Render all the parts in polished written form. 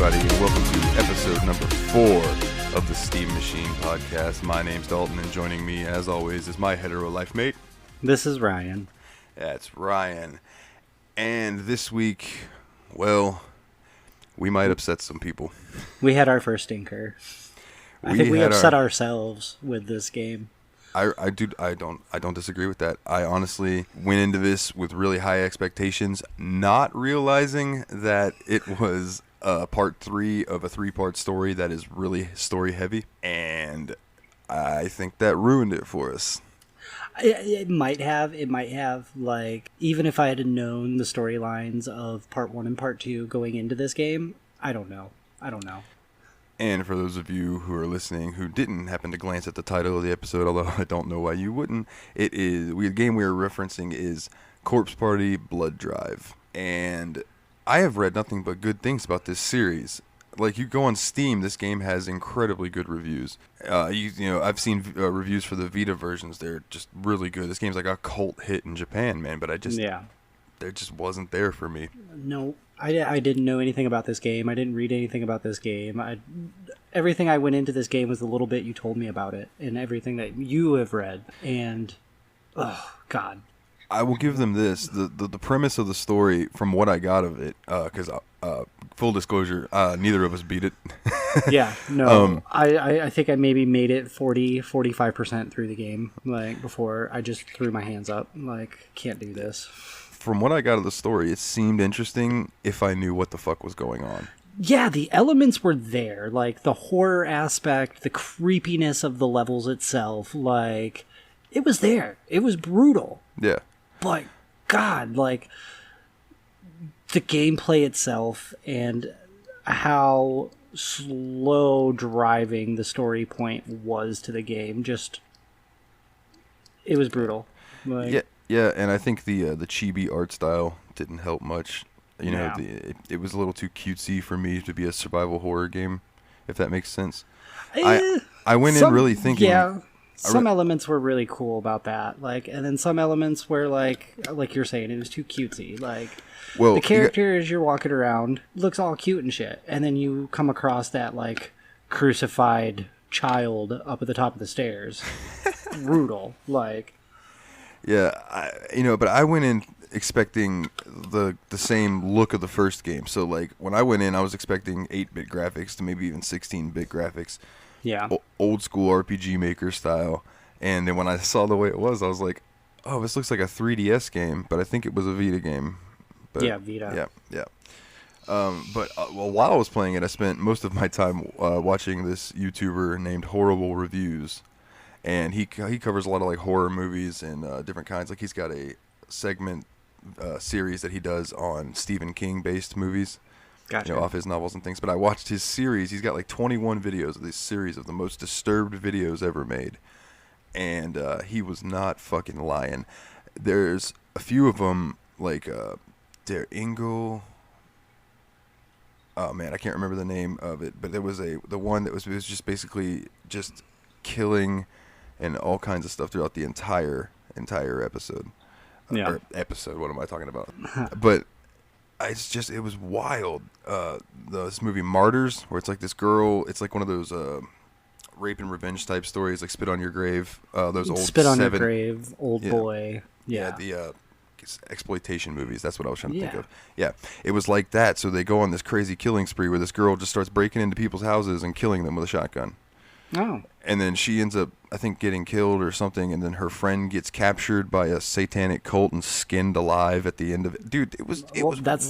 everybody, and welcome to episode number 4 of the Steam Machine podcast. My name's Dalton, and joining me, as always, is my hetero life mate. This is Ryan. That's Ryan. And this week, well, we might upset some people. We had our first stinker. I think we upset ourselves with this game. I don't disagree with that. I honestly went into this with really high expectations, not realizing that it was part 3 of a 3-part story that is really story heavy, and I think that ruined it for us. It might have, like, even if I had known the storylines of part 1 and part 2 going into this game, I don't know. And for those of you who are listening who didn't happen to glance at the title of the episode, although I don't know why you wouldn't, the game we are referencing is Corpse Party Blood Drive. And I have read nothing but good things about this series. Like, you go on Steam, this game has incredibly good reviews. I've seen reviews for the Vita versions. They're just really good. This game's like a cult hit in Japan, man, but there just wasn't there for me. No, I didn't know anything about this game. I didn't read anything about this game. Everything I went into this game was a little bit you told me about it, and everything that you have read. And, oh, God. I will give them this. The premise of the story, from what I got of it, because full disclosure, neither of us beat it. Yeah, no. I think I maybe made it 45% through the game, like, before I just threw my hands up. Like, can't do this. From what I got of the story, it seemed interesting if I knew what the fuck was going on. Yeah, the elements were there. Like, the horror aspect, the creepiness of the levels itself, like, it was there. It was brutal. Yeah. But, God, like, the gameplay itself and how slow driving the story point was to the game, just, it was brutal. Like, yeah, and I think the chibi art style didn't help much. You know, it was a little too cutesy for me to be a survival horror game, if that makes sense. I went in really thinking... Yeah. Some elements were really cool about that, like, and then some elements were like you're saying, it was too cutesy. Like, well, the character as you're walking around looks all cute and shit, and then you come across that like crucified child up at the top of the stairs. Brutal, like. Yeah, but I went in expecting the same look of the first game. So like when I went in, I was expecting 8-bit graphics to maybe even 16-bit graphics. Yeah. Old school RPG Maker style. And then when I saw the way it was, I was like, oh, this looks like a 3DS game, but I think it was a Vita game. But, yeah, Vita. Yeah. While I was playing it, I spent most of my time watching this YouTuber named Horrible Reviews. And he covers a lot of like horror movies and different kinds. Like, he's got a segment series that he does on Stephen King based movies. Gotcha. Off his novels and things. But I watched his series. He's got like 21 videos of this series of the most disturbed videos ever made. And he was not fucking lying. There's a few of them, like Der Engel. Oh man, I can't remember the name of it. But there was the one that was just basically just killing and all kinds of stuff throughout the entire episode. Yeah. Or episode, what am I talking about? But it was wild. This movie Martyrs, where it's like this girl, it's like one of those rape and revenge type stories, like Spit on Your Grave. Those old Spit on Your Grave, Old Boy. Yeah, the exploitation movies. That's what I was trying to think of. Yeah, it was like that. So they go on this crazy killing spree where this girl just starts breaking into people's houses and killing them with a shotgun. Oh. And then she ends up, I think, getting killed or something, and then her friend gets captured by a satanic cult and skinned alive at the end of it. Dude, it was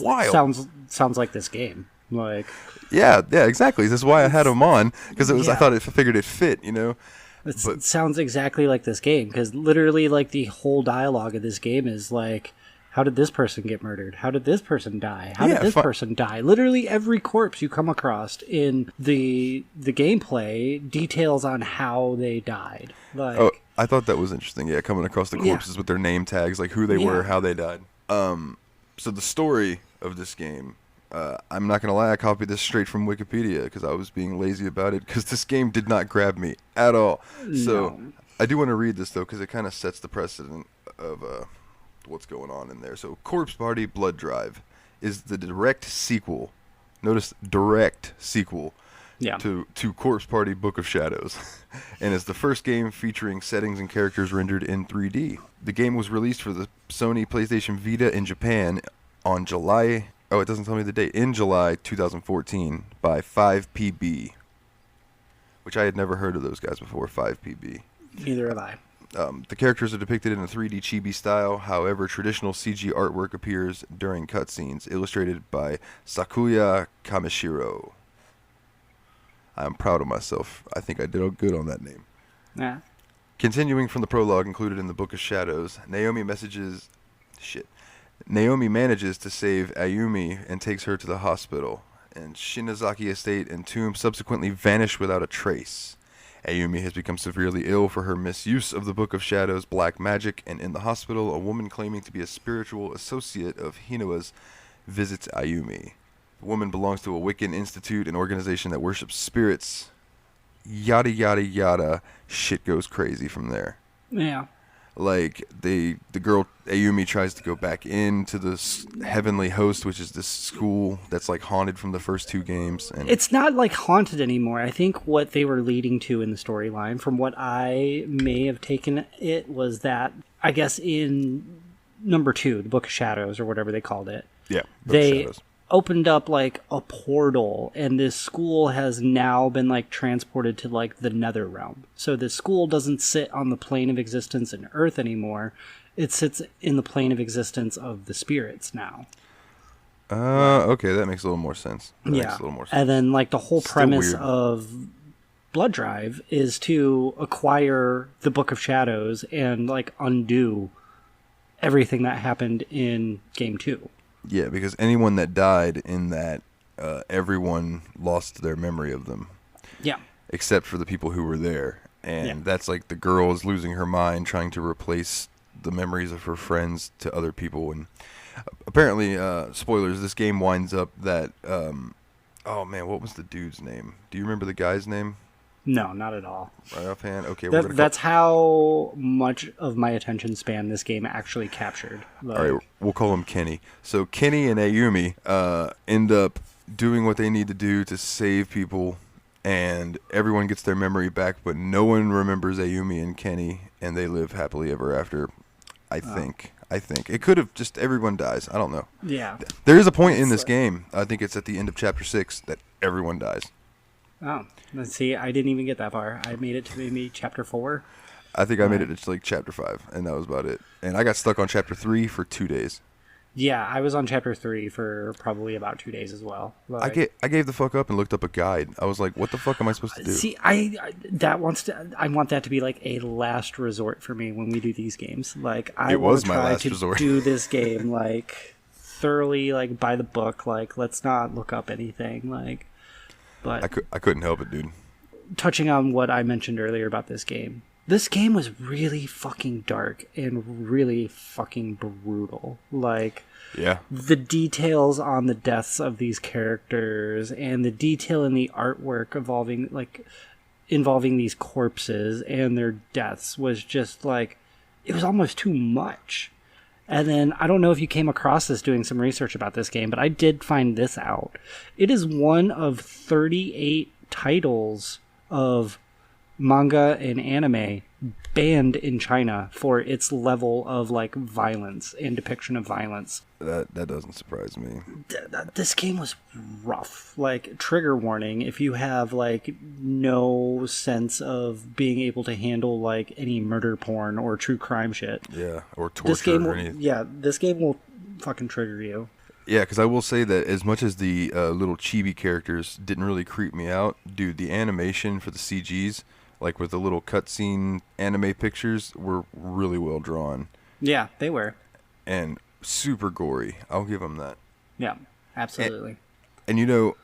wild. Sounds like this game. Like, yeah, exactly. This is why I had him on, because I figured it fit, It sounds exactly like this game, because literally, like, the whole dialogue of this game is like, how did this person get murdered? How did this person die? How did this person die? Literally every corpse you come across in the gameplay details on how they died. Like, oh, I thought that was interesting. Yeah, coming across the corpses with their name tags, like who they were, how they died. So the story of this game, I'm not going to lie, I copied this straight from Wikipedia because I was being lazy about it, because this game did not grab me at all. So I do want to read this, though, because it kind of sets the precedent of what's going on in there. So Corpse Party Blood Drive is the direct sequel Notice direct sequel Yeah. to Corpse Party Book of Shadows, and is the first game featuring settings and characters rendered in 3D. The game was released for the Sony PlayStation Vita in Japan on July... Oh, it doesn't tell me the date. In July 2014 by 5PB, which I had never heard of those guys before, 5PB. Neither have I. The characters are depicted in a 3D chibi style. However, traditional CG artwork appears during cutscenes, illustrated by Sakuya Kamishiro. I'm proud of myself. I think I did good on that name. Yeah. Continuing from the prologue included in the Book of Shadows, Naomi manages to save Ayumi and takes her to the hospital, and Shinozaki Estate and tomb subsequently vanish without a trace. Ayumi has become severely ill for her misuse of the Book of Shadows' black magic, and in the hospital, a woman claiming to be a spiritual associate of Hinawa's visits Ayumi. The woman belongs to a Wiccan institute, an organization that worships spirits. Yada yada yada. Shit goes crazy from there. Yeah. Like, the girl Ayumi tries to go back into the heavenly host, which is this school that's like haunted from the first two games. And it's not like haunted anymore. I think what they were leading to in the storyline, from what I may have taken it, was that, I guess in number 2, the Book of Shadows, or whatever they called it, yeah, they opened up like a portal, and this school has now been like transported to like the nether realm. So this school doesn't sit on the plane of existence in Earth anymore. It sits in the plane of existence of the spirits now. Okay, that makes a little more sense. And then like the whole premise of Blood Drive is to acquire the Book of Shadows and like undo everything that happened in game 2. Yeah, because anyone that died in that, everyone lost their memory of them. Yeah. Except for the people who were there. And that's like the girl is losing her mind trying to replace the memories of her friends to other people. And apparently, spoilers, this game winds up that... oh, man, what was the dude's name? Do you remember the guy's name? No, not at all. Right offhand? Okay, that's how much of my attention span this game actually captured. Like, all right, we'll call him Kenny. So Kenny and Ayumi end up doing what they need to do to save people, and everyone gets their memory back, but no one remembers Ayumi and Kenny, and they live happily ever after. I think it could have just everyone dies. I don't know. Yeah. There is a point in this game. I think it's at the end of chapter 6 that everyone dies. Oh, let's see. I didn't even get that far. I made it to maybe chapter 4. I think I made it to like chapter 5, and that was about it. And I got stuck on chapter 3 for 2 days. Yeah, I was on chapter 3 for probably about 2 days as well. Like, I gave the fuck up and looked up a guide. I was like, what the fuck am I supposed to do? See, I want that to be like a last resort for me when we do these games. Like, I want to try to do this game like thoroughly, like by the book. Like, let's not look up anything. Like, but I couldn't help it, dude. Touching on what I mentioned earlier about this game was really fucking dark and really fucking brutal. Like, yeah, the details on the deaths of these characters and the detail in the artwork involving these corpses and their deaths was just like, it was almost too much. And then, I don't know if you came across this doing some research about this game, but I did find this out. It is one of 38 titles of manga and anime banned in China for its level of like violence and depiction of violence. That doesn't surprise me. This game was rough. Like, trigger warning if you have like no sense of being able to handle like any murder porn or true crime shit. Yeah, or torture or anything. Yeah, this game will fucking trigger you. Yeah, because I will say that as much as the little chibi characters didn't really creep me out, dude, the animation for the CGs, like with the little cutscene anime pictures, were really well drawn. Yeah, they were. And super gory. I'll give them that. Yeah, absolutely. And you know,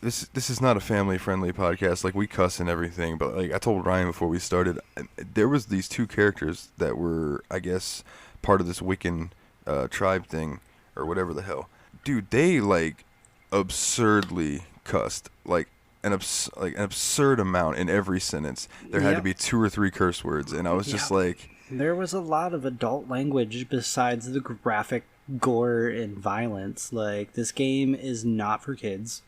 this is not a family-friendly podcast. Like, we cuss and everything, but like I told Ryan before we started, there was these 2 characters that were, I guess, part of this Wiccan tribe thing, or whatever the hell. Dude, they like absurdly cussed, like an absurd amount in every sentence. There had to be 2 or 3 curse words, and I was just like, there was a lot of adult language besides the graphic gore and violence. Like, this game is not for kids.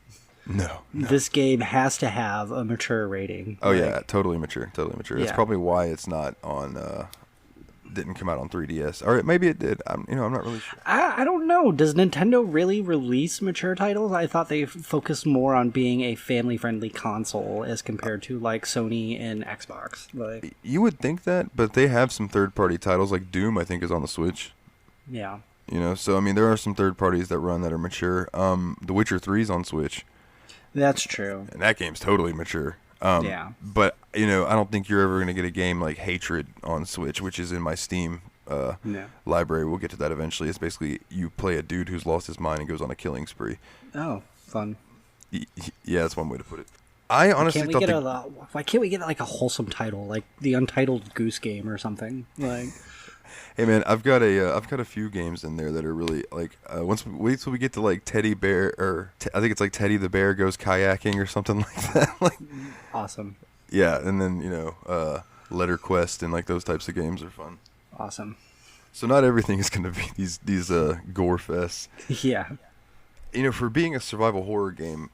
No. This game has to have a mature rating. Oh, yeah, totally mature. Yeah. That's probably why it's not on... didn't come out on 3DS. Or maybe it did. I'm not really sure. I don't know. Does Nintendo really release mature titles? I thought they focused more on being a family-friendly console as compared to like Sony and Xbox. Like, you would think that, but they have some third-party titles. Like Doom, I think, is on the Switch. Yeah. So I mean, there are some third parties that run that are mature. The Witcher 3's on Switch. That's true. And that game's totally mature. Yeah. But, I don't think you're ever going to get a game like Hatred on Switch, which is in my Steam library. We'll get to that eventually. It's basically you play a dude who's lost his mind and goes on a killing spree. Oh, fun. Yeah, that's one way to put it. I honestly why can't we get like a wholesome title, like the Untitled Goose Game or something? Like, hey man, I've got a few games in there that are really like wait till we get to like Teddy Bear I think it's like Teddy the Bear Goes Kayaking or something like that. Like, awesome. Yeah, and then Letter Quest and like those types of games are fun. Awesome. So not everything is going to be these gore fests. Yeah. For being a survival horror game,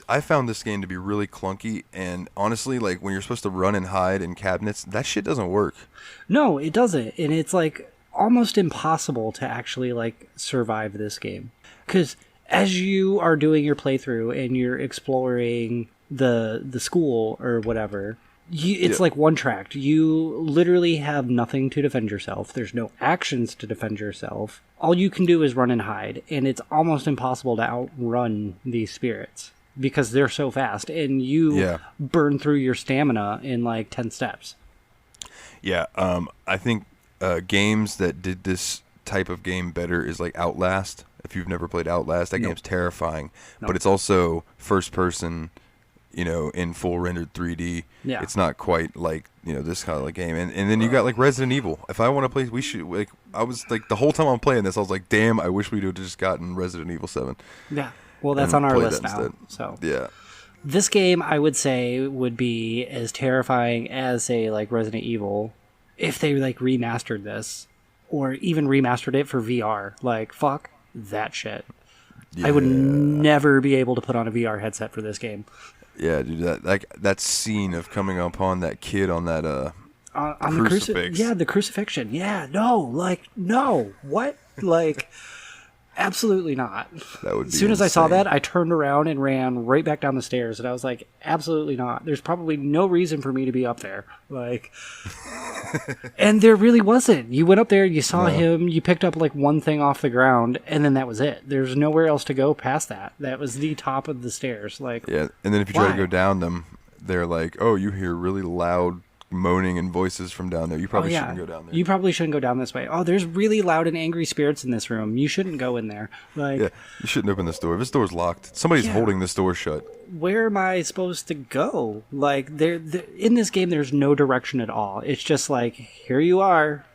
I found this game to be really clunky, and honestly, like when you're supposed to run and hide in cabinets, that shit doesn't work. No, it doesn't, and it's like almost impossible to actually like survive this game, because as you are doing your playthrough and you're exploring the school or whatever, it's like one tracked. You literally have nothing to defend yourself. There's no actions to defend yourself. All you can do is run and hide, and it's almost impossible to outrun these spirits because they're so fast, and you burn through your stamina in like 10 steps. Yeah, I think games that did this type of game better is like Outlast. If you've never played Outlast, that game's terrifying, but it's also first person, in full rendered 3D. Yeah. It's not quite like, this kind of like game. And then you got like Resident Evil. If I want to play, we should, like, I was like, the whole time I'm playing this, I was like, damn, I wish we'd have just gotten Resident Evil 7. Yeah. Well, that's on our list now. So yeah. This game, I would say, would be as terrifying as, say, like Resident Evil if they like remastered this or even remastered it for VR. Like, fuck that shit. Yeah. I would never be able to put on a VR headset for this game. Yeah, dude, that scene of coming upon that kid on that on crucifix. The crucifixion. Yeah, no, what? Like, absolutely not. That would be as soon as insane. I saw that, I turned around and ran right back down the stairs, and I was like, absolutely not. There's probably no reason for me to be up there. Like, and there really wasn't. You went up there, you saw him, you picked up like one thing off the ground, and then that was it. There's nowhere else to go past that. That was the top of the stairs. Like, yeah, and then if you try to go down them, they're like, oh, you hear really loud moaning and voices from down there. You probably shouldn't go down there. You probably shouldn't go down this way. Oh, there's really loud and angry spirits in this room. You shouldn't go in there. Like, yeah, you shouldn't open this door. If this door's locked, somebody's holding this door shut. Where am I supposed to go? Like, in this game, there's no direction at all. It's just like, here you are.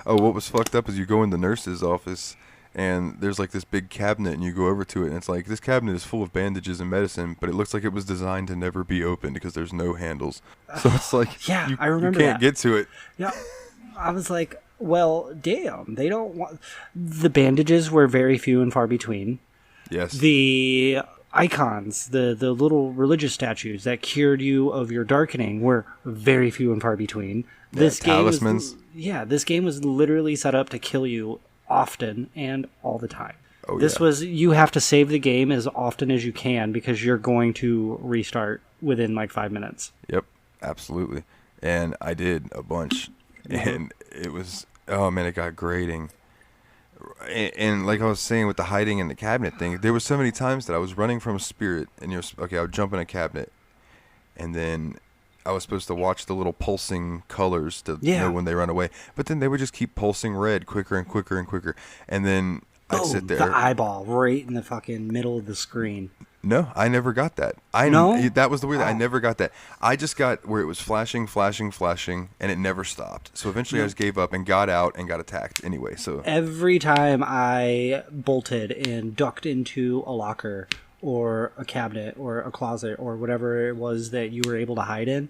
Oh, what was fucked up is you go in the nurse's office, and there's like this big cabinet, and you go over to it, and it's like, this cabinet is full of bandages and medicine, but it looks like it was designed to never be opened because there's no handles. So it's like, I remember you can't get to it. Yeah, I was like, well, damn, they don't want... The bandages were very few and far between. Yes. The icons, the little religious statues that cured you of your darkening were very few and far between. This talismans. This game was literally set up to kill you often and all the time. You have to save the game as often as you can because you're going to restart within like 5 minutes. Yep, absolutely. And I did a bunch, and it was, oh man, it got grating. And like I was saying with the hiding in the cabinet thing, there were so many times that I was running from a spirit, and I would jump in a cabinet, and then I was supposed to watch the little pulsing colors to know when they run away. But then they would just keep pulsing red quicker and quicker and quicker. And then I'd sit there. The eyeball right in the fucking middle of the screen. No, I never got that. That was the weird thing. I never got that. I just got where it was flashing, flashing, flashing, and it never stopped. So eventually I just gave up and got out and got attacked anyway. So every time I bolted and ducked into a locker or a cabinet or a closet or whatever it was that you were able to hide in,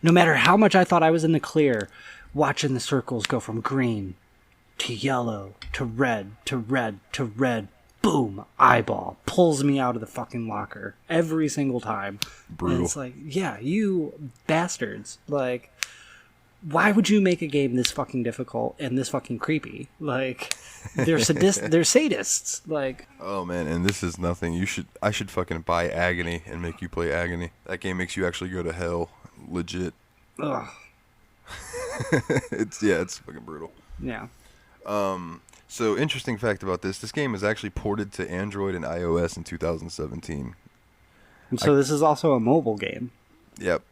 no matter how much I thought I was in the clear, watching the circles go from green to yellow to red to red to red boom, eyeball, pulls me out of the fucking locker every single time. Brutal. And it's like, yeah, you bastards. Like, why would you make a game this fucking difficult and this fucking creepy? Like, they're sadists. Like, oh man, and this is nothing. I should fucking buy Agony and make you play Agony. That game makes you actually go to hell, legit. Ugh. It's fucking brutal. Yeah. So interesting fact about this game is actually ported to Android and iOS in 2017. And so this is also a mobile game. Yep.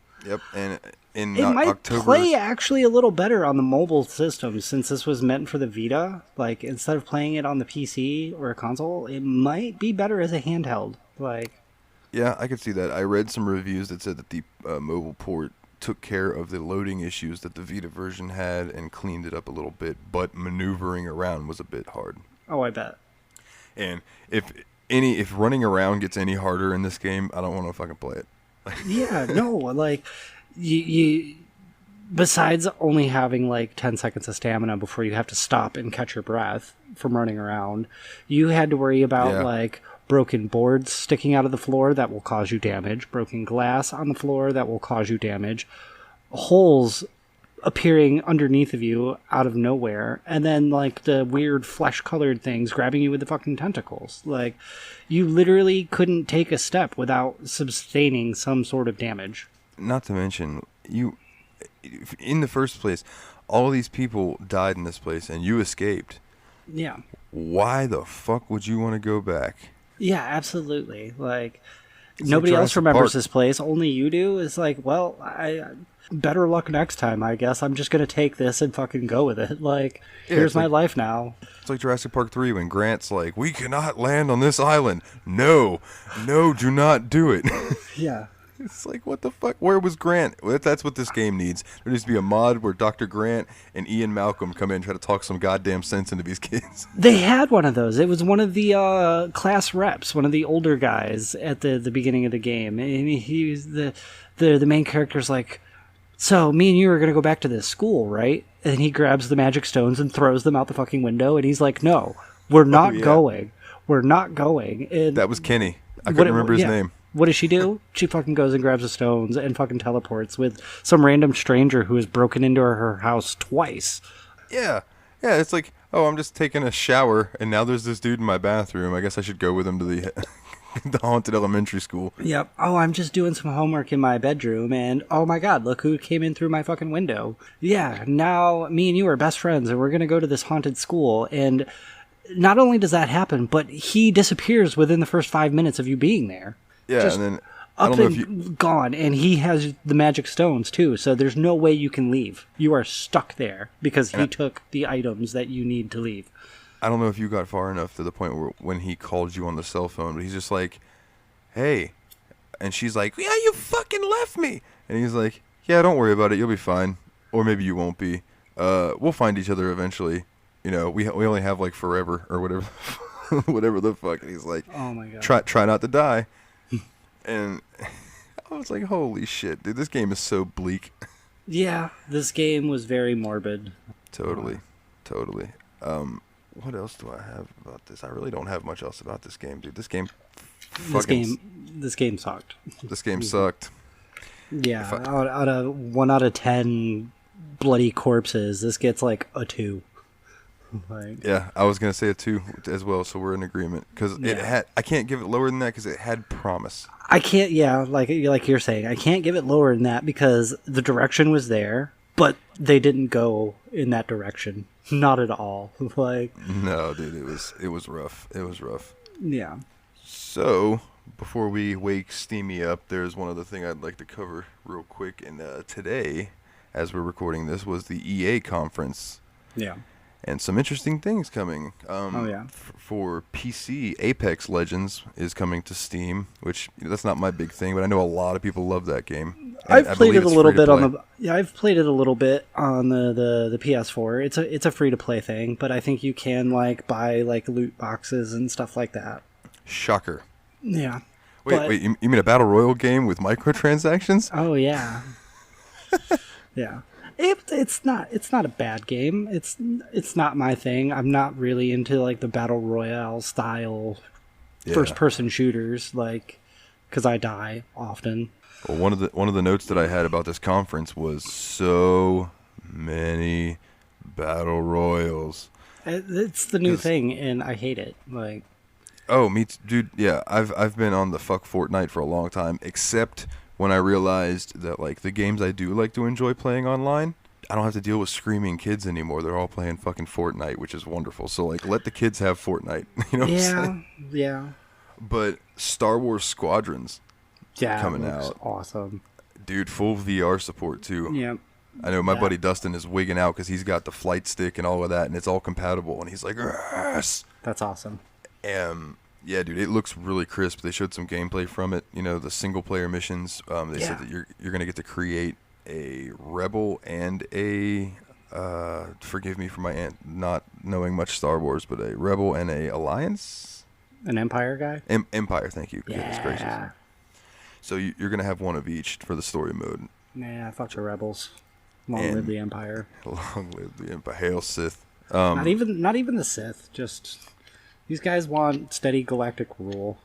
And in it might October, play actually a little better on the mobile system since this was meant for the Vita. Like, instead of playing it on the PC or a console, it might be better as a handheld. Like, yeah, I could see that. I read some reviews that said that the mobile port took care of the loading issues that the Vita version had and cleaned it up a little bit, but maneuvering around was a bit hard. Oh, I bet. And if running around gets any harder in this game, I don't want to fucking play it. Yeah, no, like, you besides only having like 10 seconds of stamina before you have to stop and catch your breath from running around, you had to worry about like broken boards sticking out of the floor that will cause you damage, broken glass on the floor that will cause you damage, holes appearing underneath of you out of nowhere, and then like the weird flesh-colored things grabbing you with the fucking tentacles. Like, you literally couldn't take a step without sustaining some sort of damage. Not to mention, in the first place, all of these people died in this place, and you escaped. Yeah. Why the fuck would you want to go back? Yeah, absolutely. Like, nobody else remembers this place. Only you do. It's like, well, better luck next time, I guess. I'm just going to take this and fucking go with it. Like, here's my life now. It's like Jurassic Park 3 when Grant's like, we cannot land on this island. No, do not do it. Yeah. It's like, what the fuck? Where was Grant? That's what this game needs. There needs to be a mod where Dr. Grant and Ian Malcolm come in and try to talk some goddamn sense into these kids. They had one of those. It was one of the class reps, one of the older guys at the beginning of the game. And he was the main character's like, so me and you are going to go back to this school, right? And he grabs the magic stones and throws them out the fucking window. And he's like, no, we're not going. We're not going. And that was Kenny. I couldn't remember his name. What does she do? She fucking goes and grabs the stones and fucking teleports with some random stranger who has broken into her house twice. Yeah. Yeah, it's like, oh, I'm just taking a shower, and now there's this dude in my bathroom. I guess I should go with him to the haunted elementary school. Yep. Oh, I'm just doing some homework in my bedroom, and oh my god, look who came in through my fucking window. Yeah, now me and you are best friends, and we're going to go to this haunted school, and not only does that happen, but he disappears within the first 5 minutes of you being there. Yeah, just and then up and gone, and he has the magic stones too, so there's no way you can leave. You are stuck there because he took the items that you need to leave. I don't know if you got far enough to the point where when he called you on the cell phone, but he's just like, hey, and she's like, yeah, you fucking left me, and he's like, yeah, don't worry about it, you'll be fine, or maybe you won't be. We'll find each other eventually. You know, we only have like forever or whatever, whatever the fuck. And he's like, oh my god, try not to die. And I was like, holy shit, dude, this game is so bleak. Yeah, this game was very morbid. Totally. What else do I have about this? I really don't have much else about this game, dude. This game sucked. This game sucked. Yeah, out of 1 out of 10 bloody corpses, this gets like a 2. Like, yeah, I was gonna say a 2 as well, so we're in agreement because I can't give it lower than that because it had promise. I can't. Yeah, like you're saying, I can't give it lower than that because the direction was there, but they didn't go in that direction. Not at all. Like, no, dude, it was rough. It was rough. Yeah. So before we wake Steamy up, there's one other thing I'd like to cover real quick. And today, as we're recording this, was the EA conference. Yeah. And some interesting things coming. Yeah. For PC, Apex Legends is coming to Steam, which that's not my big thing, but I know a lot of people love that game. I've played it a little bit on the I've played it a little bit on the PS4. It's a free to play thing, but I think you can like buy like loot boxes and stuff like that. Shocker. Yeah. Wait, you mean a battle royale game with microtransactions? Oh yeah. Yeah. It's not a bad game. It's not my thing. I'm not really into like the battle royale style first person shooters, like, because I die often. Well, one of the notes that I had about this conference was so many battle royals. It's the new thing, and I hate it. Like, oh, me too, dude. Yeah, I've been on the fuck Fortnite for a long time, except when I realized that like the games I do like to enjoy playing online, I don't have to deal with screaming kids anymore. They're all playing fucking Fortnite, which is wonderful. So like, let the kids have Fortnite. You know what I'm saying? Yeah. But Star Wars Squadrons, coming out, awesome, dude. Full VR support too. Yeah. I know my buddy Dustin is wigging out because he's got the flight stick and all of that, and it's all compatible. And he's like, yes. That's awesome. Yeah, dude, it looks really crisp. They showed some gameplay from it. You know, the single player missions. They said that you're gonna get to create a rebel and a forgive me for my not knowing much Star Wars, but a rebel and a alliance. An Empire guy. Empire, thank you. Goodness gracious. So you're gonna have one of each for the story mode. Nah, fuck the rebels. Long live the Empire. Long live the Empire. Hail Sith. Not even the Sith. Just these guys want steady galactic rule.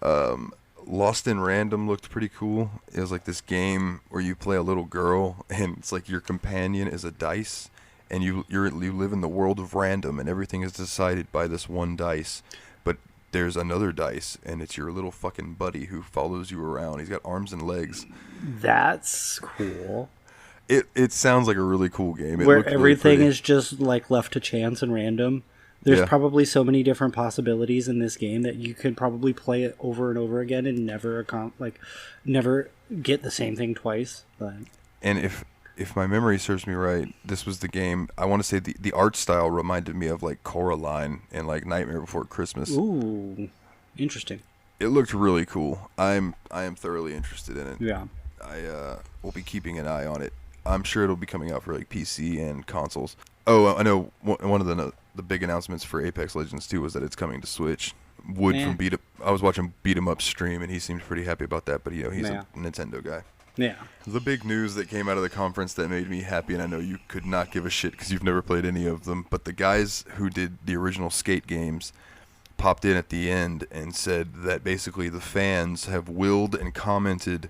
Lost in Random looked pretty cool. It was like this game where you play a little girl, and it's like your companion is a dice, and you live in the world of random, and everything is decided by this one dice. But there's another dice, and it's your little fucking buddy who follows you around. He's got arms and legs. That's cool. It sounds like a really cool game. Where everything is just like left to chance and random. There's probably so many different possibilities in this game that you could probably play it over and over again and never get the same thing twice. But. And if my memory serves me right, this was the game. I want to say the art style reminded me of like Coraline and like Nightmare Before Christmas. Ooh, interesting. It looked really cool. I am thoroughly interested in it. Yeah. I will be keeping an eye on it. I'm sure it'll be coming out for like PC and consoles. Oh, I know one of the big announcements for Apex Legends 2 was that it's coming to Switch. Wood from I was watching Beat 'em Up stream, and he seemed pretty happy about that. But he's a Nintendo guy. Yeah. The big news that came out of the conference that made me happy, and I know you could not give a shit because you've never played any of them, but the guys who did the original Skate games popped in at the end and said that basically the fans have willed and commented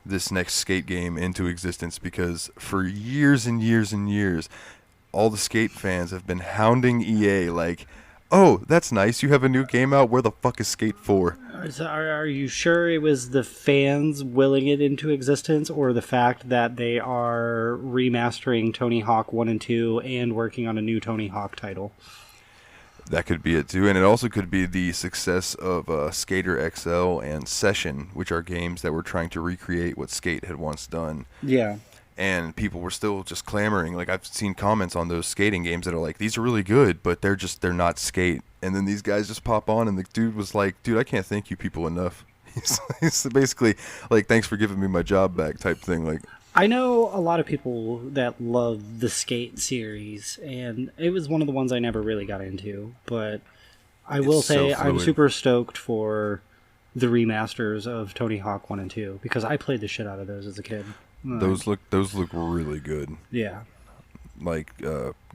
this next Skate game into existence because for years and years and years, all the Skate fans have been hounding EA like, oh, that's nice, you have a new game out, where the fuck is Skate 4? Are you sure it was the fans willing it into existence, or the fact that they are remastering Tony Hawk 1 and 2 and working on a new Tony Hawk title? That could be it too, and it also could be the success of Skater XL and Session, which are games that were trying to recreate what Skate had once done. Yeah. And people were still just clamoring. Like, I've seen comments on those skating games that are like, these are really good, but they're not Skate. And then these guys just pop on, and the dude was like, dude, I can't thank you people enough. He's basically like, thanks for giving me my job back type thing. Like, I know a lot of people that love the Skate series, and it was one of the ones I never really got into. But I will say I'm super stoked for the remasters of Tony Hawk 1 and 2, because I played the shit out of those as a kid. Those look really good. Yeah. Like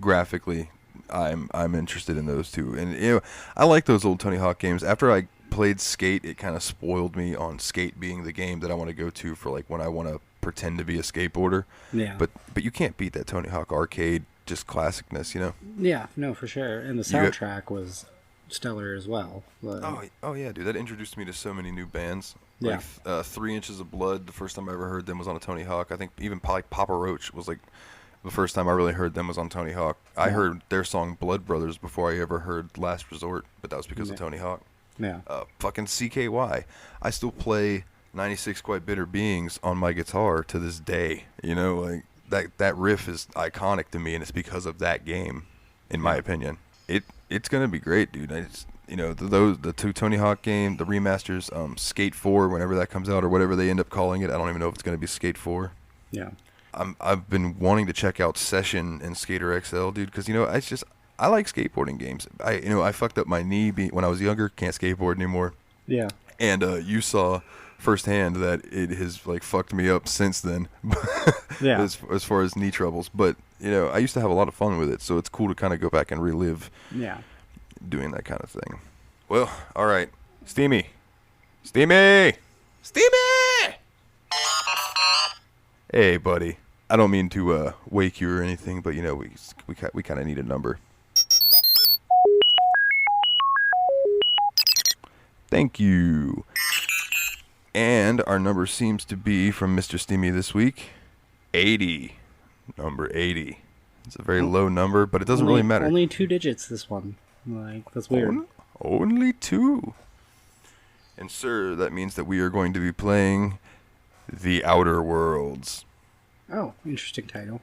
graphically, I'm interested in those too. And I like those old Tony Hawk games. After I played Skate, it kind of spoiled me on Skate being the game that I want to go to for like when I want to pretend to be a skateboarder. Yeah. But you can't beat that Tony Hawk arcade just classicness, you know? Yeah, no, for sure. And the soundtrack was stellar as well. But... Oh yeah, dude, that introduced me to so many new bands. Yeah. Like 3 Inches of Blood, the first time I ever heard them was on a Tony Hawk. I think even like Papa Roach was like the first time I really heard them was on Tony Hawk. I heard their song Blood Brothers before I ever heard Last Resort, but that was because of Tony Hawk. Yeah. Fucking CKY. I still play 96 Quite Bitter Beings on my guitar to this day. You know, like that riff is iconic to me, and it's because of that game, in my opinion. It's gonna be great, dude. The two Tony Hawk game, the remasters, Skate 4, whenever that comes out, or whatever they end up calling it. I don't even know if it's gonna be Skate 4. Yeah. I've been wanting to check out Session and Skater XL, dude, because I like skateboarding games. I fucked up my knee when I was younger, can't skateboard anymore. Yeah. And you saw firsthand that it has like fucked me up since then. Yeah. As far as knee troubles, but I used to have a lot of fun with it, so it's cool to kind of go back and relive. Yeah. Doing that kind of thing. Well, all right, Steamy. Hey, buddy. I don't mean to wake you or anything, but we kind of need a number. Thank you. And our number seems to be from Mr. Steamy this week, 80. Number 80. It's a very low number, but it doesn't really matter. Only 2 digits, this one. Like, that's weird. Only 2. And sir, that means that we are going to be playing The Outer Worlds. Oh, interesting title.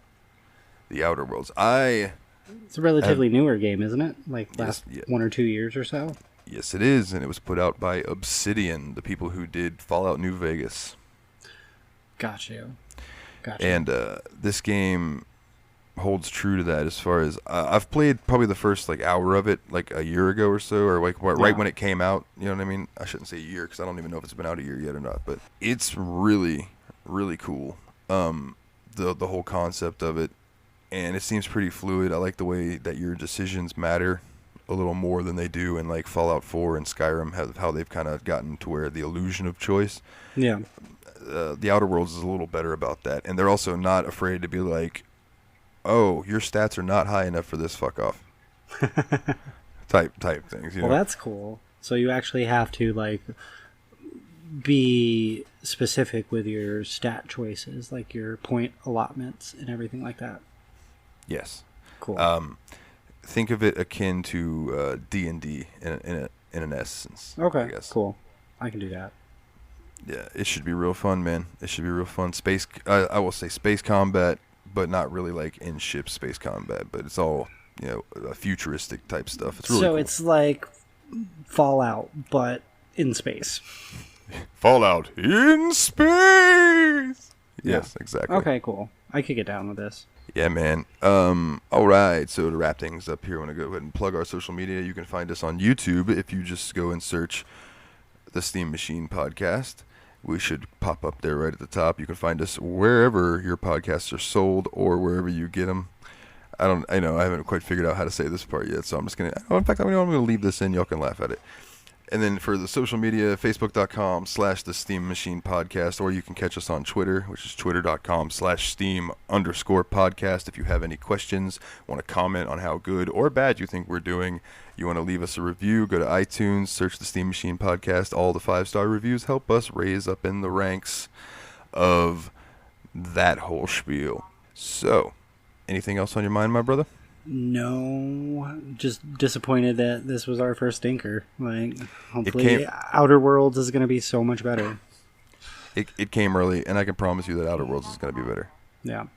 The Outer Worlds. It's a relatively newer game, isn't it? Like last 1 or 2 years or so? Yes, it is, and it was put out by Obsidian, the people who did Fallout New Vegas. Got you. And this game holds true to that as far as... I've played probably the first hour of it a year ago or so, or right when it came out. You know what I mean? I shouldn't say a year, because I don't even know if it's been out a year yet or not, but it's really, really cool. The whole concept of it, and it seems pretty fluid. I like the way that your decisions matter a little more than they do in Fallout 4 and Skyrim, how they've kind of gotten to where the illusion of choice. Yeah. The Outer Worlds is a little better about that, and they're also not afraid to be like, oh, your stats are not high enough for this, fuck off. type things. Well, that's cool. So you actually have to be specific with your stat choices, like your point allotments and everything like that. Yes. Cool. Think of it akin to D&D in an essence. Okay, I guess. Cool. I can do that. Yeah, it should be real fun, man. It should be real fun. I will say space combat, but not really in-ship space combat, but it's all, futuristic type stuff. It's really cool. It's like Fallout, but in space. Fallout in space! Yes, exactly. Okay, cool. I could get down with this. Yeah, man. All right. So to wrap things up here, I want to go ahead and plug our social media. You can find us on YouTube if you just go and search the Steam Machine Podcast. We should pop up there right at the top. You can find us wherever your podcasts are sold or wherever you get them. I haven't quite figured out how to say this part yet, so I'm just gonna. In fact, I'm gonna leave this in. Y'all can laugh at it. And then for the social media, facebook.com/the Steam Machine Podcast, or you can catch us on Twitter, which is twitter.com/Steam_podcast. If you have any questions, want to comment on how good or bad you think we're doing, you want to leave us a review, go to iTunes, search the Steam Machine Podcast. All the 5-star reviews help us raise up in the ranks of that whole spiel. So, anything else on your mind, my brother? No, just disappointed that this was our first stinker. Hopefully Outer Worlds is going to be so much better. It came early, and I can promise you that Outer Worlds is going to be better. Yeah.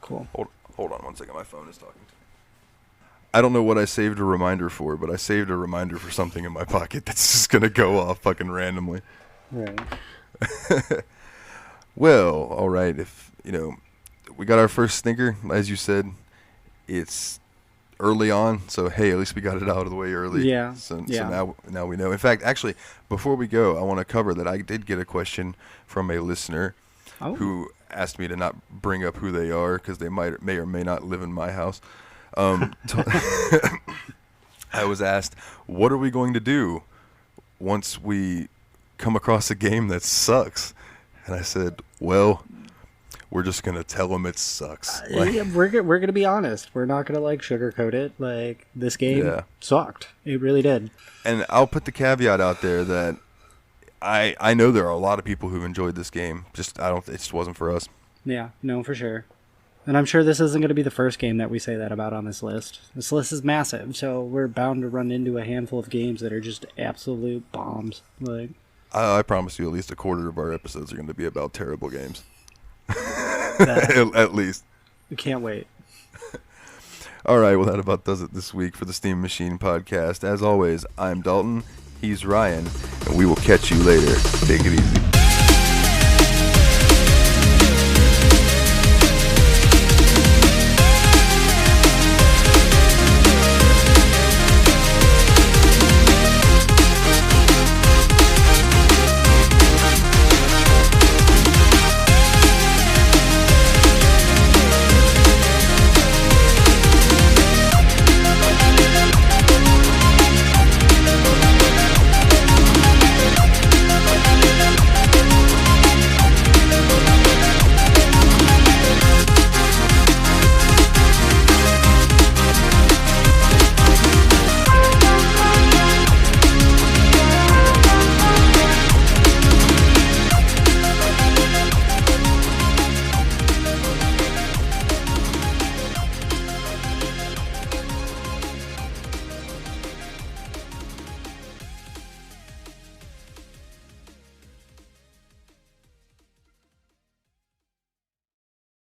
Cool. Hold on one second. My phone is talking to me. I don't know what I saved a reminder for, but I saved a reminder for something in my pocket that's just going to go off fucking randomly. Right. Well, all right. If, we got our first stinker, as you said. It's early on, so hey, at least we got it out of the way early. Yeah. So now we know. In fact, actually, before we go, I want to cover that I did get a question from a listener who asked me to not bring up who they are because they may or may not live in my house. I was asked, what are we going to do once we come across a game that sucks? And I said, well, we're just going to tell them it sucks. We're going to be honest. We're not going to sugarcoat it. This game sucked. It really did. And I'll put the caveat out there that I know there are a lot of people who've enjoyed this game. It just wasn't for us. Yeah, no, for sure. And I'm sure this isn't going to be the first game that we say that about on this list. This list is massive, so we're bound to run into a handful of games that are just absolute bombs. I promise you at least a quarter of our episodes are going to be about terrible games. At least. We can't wait. All right, well, that about does it this week for the Steam Machine Podcast. As always, I'm Dalton, he's Ryan, and we will catch you later. Take it easy.